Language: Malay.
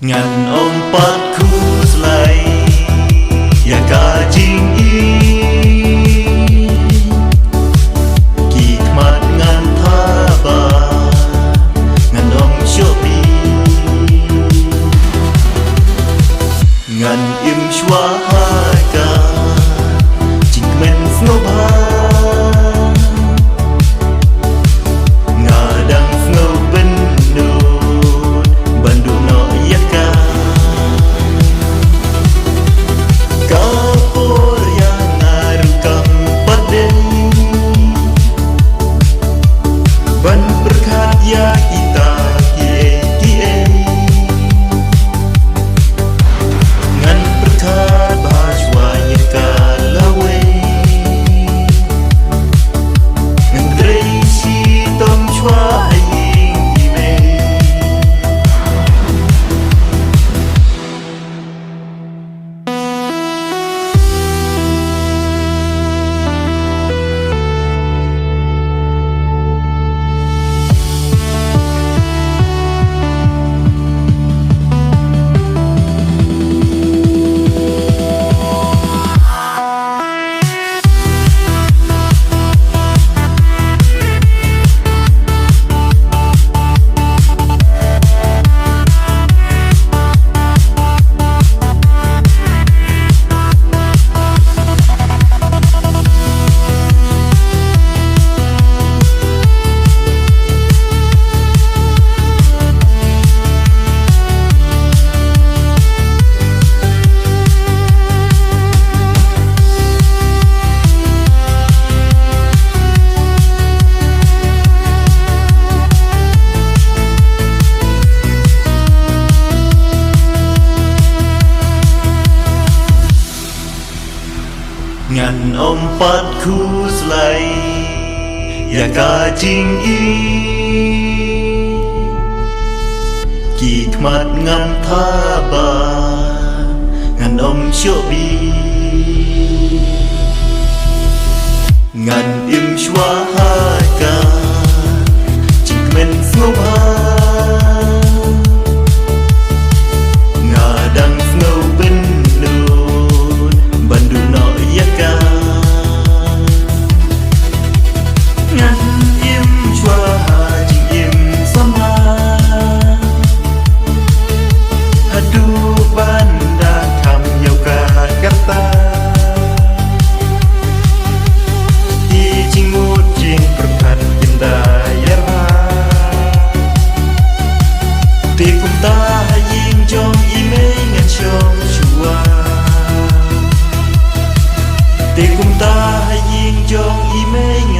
ngàn ông bắt khu lại ya cả chính ý kỳ mặt ngàn tha ba ngàn ông cho bi ngàn im xóa hai cả chính mình ngô ba ngà đang ngô bên nụ bandu no yaka kapur yang ngarukam padai ban berkat ya kita kie ngan berkat bahaswanya kalawe ngan dreisi tom chua ngàn ông bắt khu lại ya cả chính ý kỳ mặt ngàn tha ba ngàn ông cho bi ngàn im xóa hai cả chính mình ngô ba ngà đang ngô bên nụ bandu no yaka ngàn im chua jing im sama hadu banda kam Yogyakarta di jingmut jing berkat kendayarha di kumta ying jong ime ngan chong chua Tê cùng ta hay duyên cho ý mê